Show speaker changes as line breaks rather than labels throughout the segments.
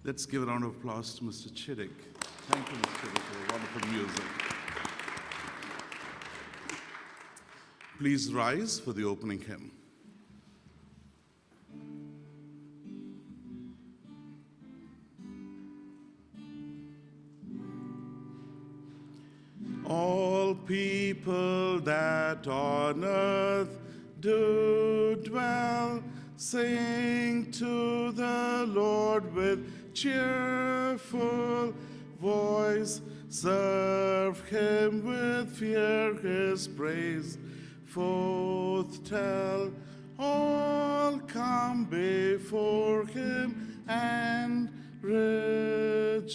Let's give a round of applause to Mr. Chiddick. Thank you, Mr. Chiddick, for wonderful music. Please rise for the opening hymn. All people that on earth do dwell, sing to the Lord with cheerful voice. Serve him with fear, his praise forth tell. All come before him and rejoice.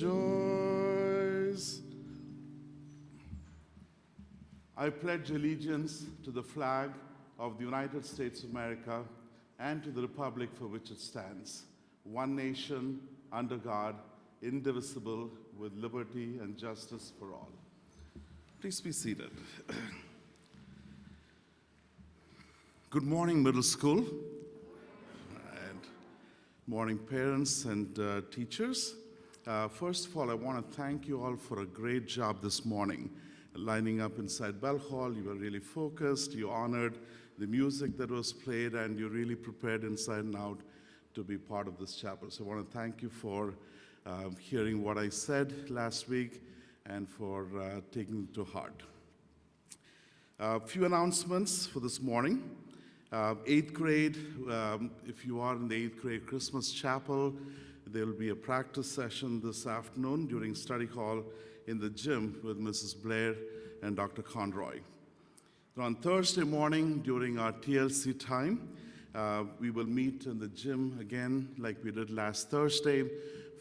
I pledge allegiance to the flag of the United States of America and to the republic for which it stands, one nation, under God, indivisible, with liberty and justice for all. Please be seated. Good morning, middle school. And morning, parents and teachers. First of all, I want to thank you all for a great job this morning. Lining up inside Bell Hall, you were really focused, you honored the music that was played, and you really prepared inside and out to be part of this chapel. So I want to thank you for hearing what I said last week and for taking it to heart. A few announcements for this morning. 8th grade, if you are in the 8th grade Christmas chapel, there will be a practice session this afternoon during study hall in the gym with Mrs. Blair and Dr. Conroy. On Thursday morning during our TLC time, we will meet in the gym again like we did last Thursday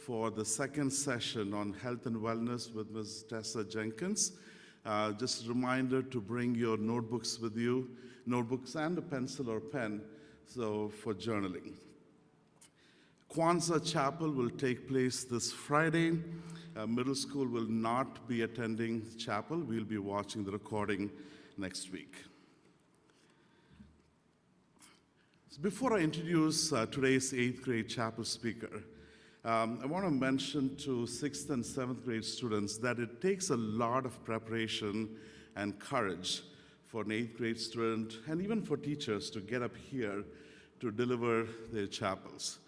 for the second session on health and wellness with Ms. Tessa Jenkins. Just a reminder to bring your notebooks with you, notebooks and a pencil or pen, so for journaling. Kwanzaa Chapel will take place this Friday. Middle school will not be attending chapel. We'll be watching the recording next week. So before I introduce today's 8th grade chapel speaker, I want to mention to 6th and 7th grade students that it takes a lot of preparation and courage for an 8th grade student and even for teachers to get up here to deliver their chapels.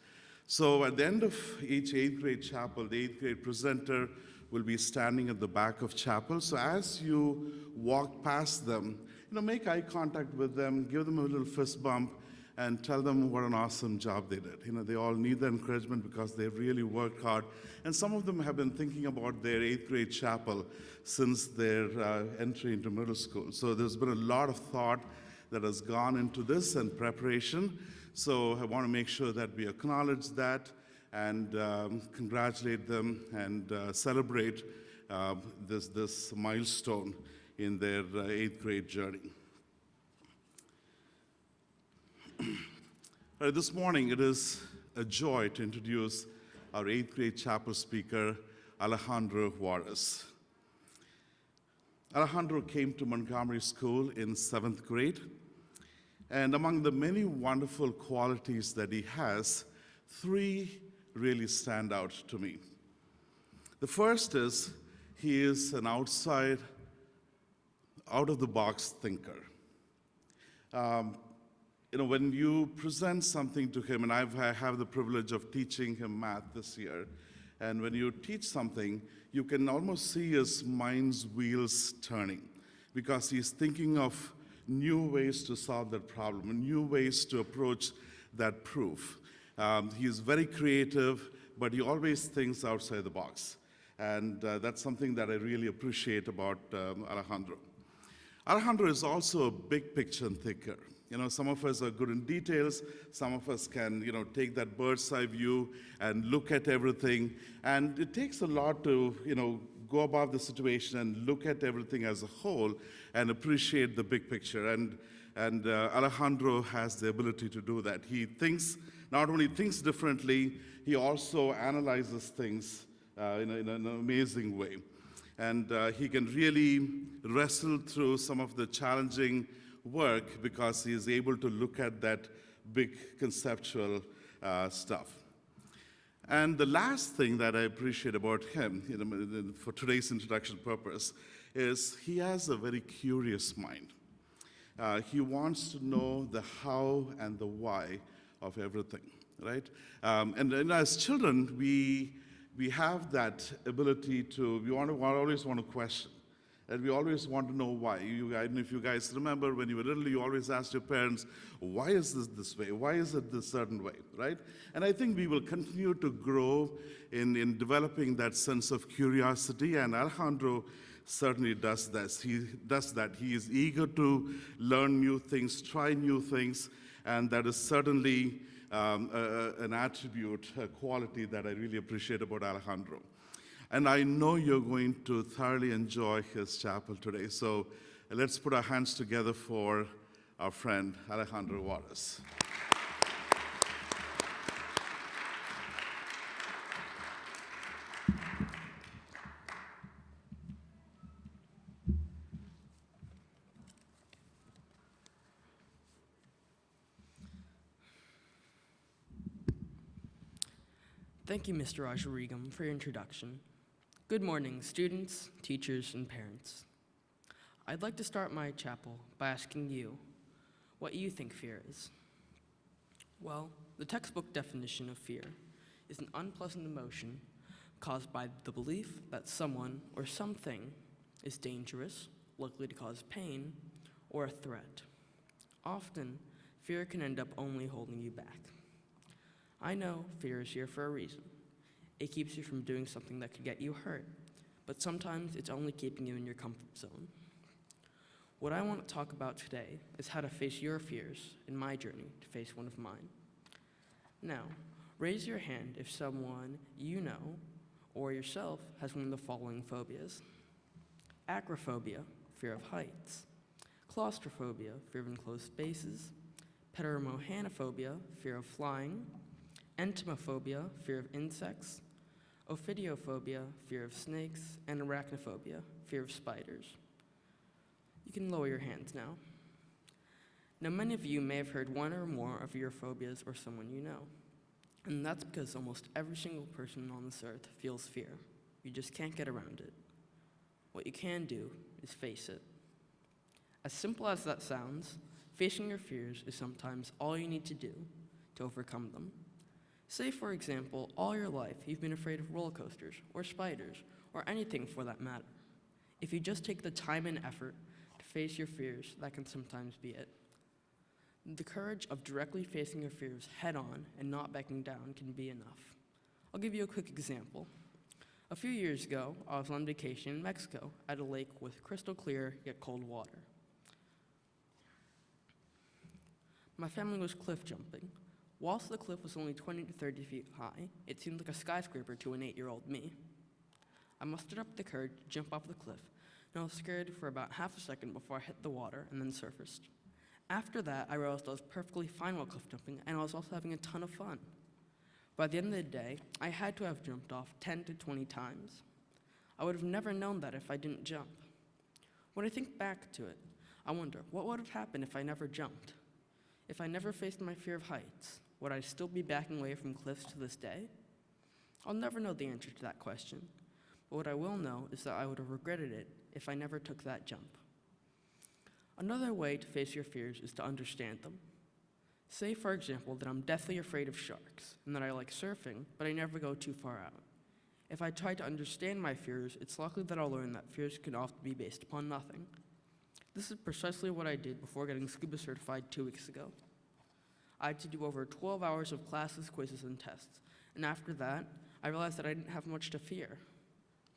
So at the end of each 8th grade chapel, the 8th grade presenter will be standing at the back of chapel. So as you walk past them, make eye contact with them, give them a little fist bump, and tell them what an awesome job they did. They all need the encouragement because they really worked hard. And some of them have been thinking about their 8th grade chapel since their entry into middle school. So there's been a lot of thought that has gone into this and preparation. So I want to make sure that we acknowledge that and congratulate them and celebrate this milestone in their 8th grade journey. This morning, it is a joy to introduce our 8th grade chapel speaker, Alejandro Juarez. Alejandro came to Montgomery School in 7th grade. And among the many wonderful qualities that he has, 3 really stand out to me. The first is he is an out-of-the-box thinker. When you present something to him, and I have the privilege of teaching him math this year, and when you teach something, you can almost see his mind's wheels turning because he's thinking of new ways to solve that problem, and new ways to approach that proof. He is very creative, but he always thinks outside the box. And that's something that I really appreciate about Alejandro. Alejandro is also a big picture thinker. Some of us are good in details. Some of us can, take that bird's eye view and look at everything. And it takes a lot to, go above the situation and look at everything as a whole and appreciate the big picture. And Alejandro has the ability to do that. He not only thinks differently, he also analyzes things in an amazing way. And he can really wrestle through some of the challenging work because he is able to look at that big conceptual stuff. And the last thing that I appreciate about him, for today's introduction purpose, is he has a very curious mind. He wants to know the how and the why of everything, right? And as children, we have that ability to, we always want to question. And we always want to know why. If you guys remember, when you were little, you always asked your parents, why is this way? Why is it this certain way, right? And I think we will continue to grow in developing that sense of curiosity, and Alejandro certainly does this. He does that. He is eager to learn new things, try new things, and that is certainly an attribute, a quality that I really appreciate about Alejandro. And I know you're going to thoroughly enjoy his chapel today. So let's put our hands together for our friend, Alejandro Juarez.
Thank you, Mr. Rajarigam, for your introduction. Good morning, students, teachers, and parents. I'd like to start my chapel by asking you what you think fear is. Well, the textbook definition of fear is an unpleasant emotion caused by the belief that someone or something is dangerous, likely to cause pain, or a threat. Often, fear can end up only holding you back. I know fear is here for a reason. It keeps you from doing something that could get you hurt, but sometimes it's only keeping you in your comfort zone. What I want to talk about today is how to face your fears in my journey to face one of mine. Now, raise your hand if someone you know or yourself has one of the following phobias: acrophobia, fear of heights; claustrophobia, fear of enclosed spaces; pteromohanophobia, fear of flying; entomophobia, fear of insects; ophidiophobia, fear of snakes; and arachnophobia, fear of spiders. You can lower your hands now. Now, many of you may have heard one or more of your phobias or someone you know, and that's because almost every single person on this earth feels fear. You just can't get around it. What you can do is face it. As simple as that sounds, facing your fears is sometimes all you need to do to overcome them. Say, for example, all your life you've been afraid of roller coasters or spiders or anything for that matter. If you just take the time and effort to face your fears, that can sometimes be it. The courage of directly facing your fears head on and not backing down can be enough. I'll give you a quick example. A few years ago, I was on vacation in Mexico at a lake with crystal clear yet cold water. My family was cliff jumping. Whilst the cliff was only 20 to 30 feet high, it seemed like a skyscraper to an 8-year-old me. I mustered up the courage to jump off the cliff, and I was scared for about half a second before I hit the water and then surfaced. After that, I realized I was perfectly fine while cliff jumping, and I was also having a ton of fun. By the end of the day, I had to have jumped off 10 to 20 times. I would have never known that if I didn't jump. When I think back to it, I wonder, what would have happened if I never jumped? If I never faced my fear of heights, would I still be backing away from cliffs to this day? I'll never know the answer to that question, but what I will know is that I would have regretted it if I never took that jump. Another way to face your fears is to understand them. Say, for example, that I'm deathly afraid of sharks and that I like surfing, but I never go too far out. If I try to understand my fears, it's likely that I'll learn that fears can often be based upon nothing. This is precisely what I did before getting scuba certified 2 weeks ago. I had to do over 12 hours of classes, quizzes, and tests, and after that, I realized that I didn't have much to fear,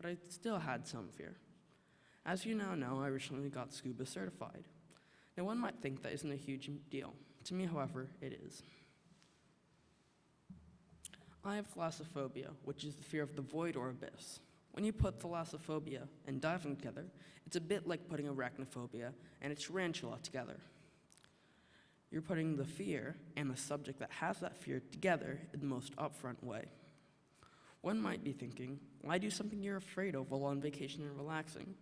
but I still had some fear. As you now know, I recently got scuba certified. Now, one might think that isn't a huge deal. To me, however, it is. I have thalassophobia, which is the fear of the void or abyss. When you put thalassophobia and diving together, it's a bit like putting arachnophobia and a tarantula together. You're putting the fear and the subject that has that fear together in the most upfront way. One might be thinking, why do something you're afraid of while on vacation and relaxing?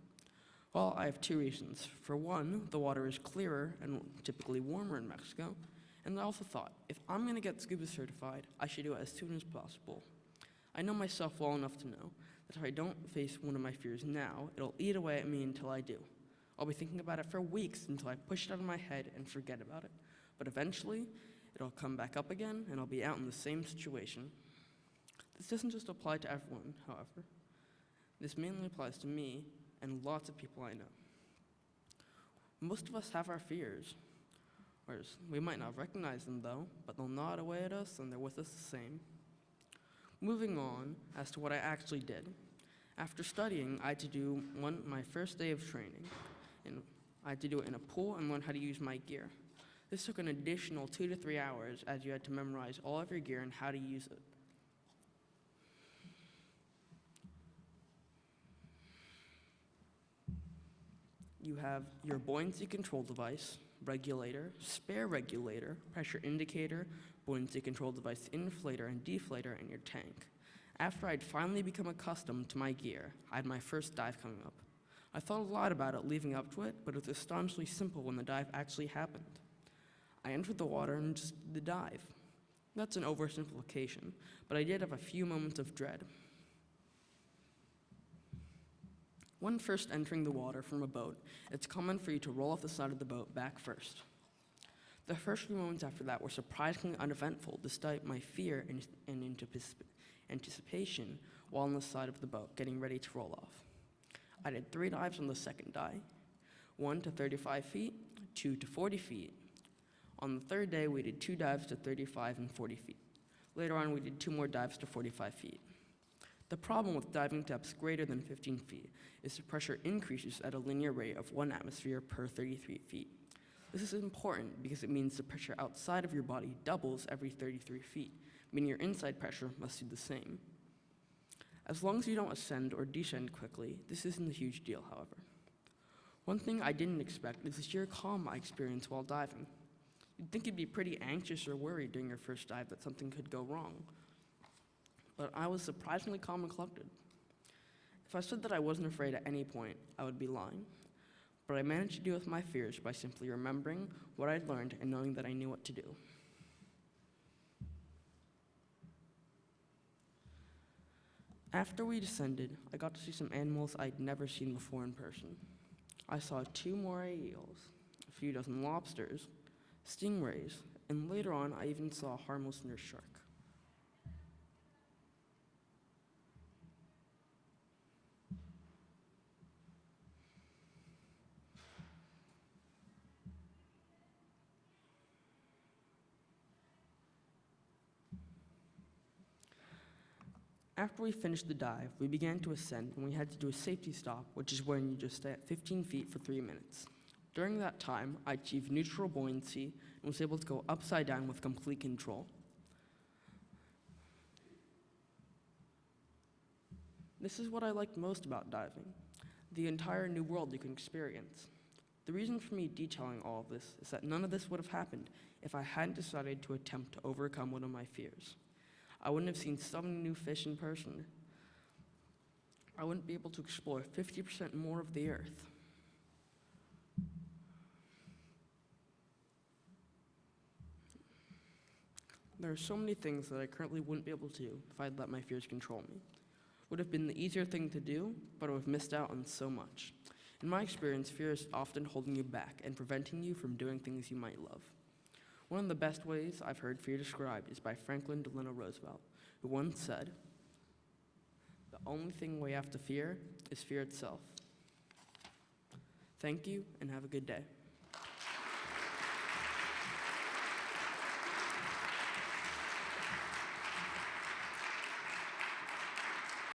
Well, I have 2 reasons. For one, the water is clearer and typically warmer in Mexico, and I also thought, if I'm going to get scuba certified, I should do it as soon as possible. I know myself well enough to know that if I don't face one of my fears now, it'll eat away at me until I do. I'll be thinking about it for weeks until I push it out of my head and forget about it. But eventually, it'll come back up again, and I'll be out in the same situation. This doesn't just apply to everyone, however. This mainly applies to me and lots of people I know. Most of us have our fears. We might not recognize them, though, but they'll nod away at us, and they're with us the same. Moving on as to what I actually did. After studying, I had to do my first day of training. And I had to do it in a pool and learn how to use my gear. This took an additional 2 to 3 hours, as you had to memorize all of your gear and how to use it. You have your buoyancy control device, regulator, spare regulator, pressure indicator, buoyancy control device, inflator and deflator, and your tank. After I'd finally become accustomed to my gear, I had my first dive coming up. I thought a lot about it leading up to it, but it was astonishingly simple when the dive actually happened. I entered the water and just did the dive. That's an oversimplification, but I did have a few moments of dread. When first entering the water from a boat, it's common for you to roll off the side of the boat back first. The first few moments after that were surprisingly uneventful, despite my fear and anticipation while on the side of the boat, getting ready to roll off. I did 3 dives on the second dive, 1 to 35 feet, 2 to 40 feet. On the third day, we did 2 dives to 35 and 40 feet. Later on, we did 2 more dives to 45 feet. The problem with diving depths greater than 15 feet is the pressure increases at a linear rate of 1 atmosphere per 33 feet. This is important because it means the pressure outside of your body doubles every 33 feet, meaning your inside pressure must do the same. As long as you don't ascend or descend quickly, this isn't a huge deal, however. One thing I didn't expect is the sheer calm I experienced while diving. You'd think you'd be pretty anxious or worried during your first dive that something could go wrong. But I was surprisingly calm and collected. If I said that I wasn't afraid at any point, I would be lying. But I managed to deal with my fears by simply remembering what I'd learned and knowing that I knew what to do. After we descended, I got to see some animals I'd never seen before in person. I saw 2 moray eels, a few dozen lobsters, stingrays, and later on I even saw a harmless nurse shark. After we finished the dive, we began to ascend and we had to do a safety stop, which is when you just stay at 15 feet for 3 minutes. During that time, I achieved neutral buoyancy and was able to go upside down with complete control. This is what I liked most about diving, the entire new world you can experience. The reason for me detailing all of this is that none of this would have happened if I hadn't decided to attempt to overcome one of my fears. I wouldn't have seen so many new fish in person. I wouldn't be able to explore 50% more of the earth. There are so many things that I currently wouldn't be able to do if I'd let my fears control me. Would have been the easier thing to do, but I would have missed out on so much. In my experience, fear is often holding you back and preventing you from doing things you might love. One of the best ways I've heard fear described is by Franklin Delano Roosevelt, who once said, "The only thing we have to fear is fear itself." Thank you, and have a good day.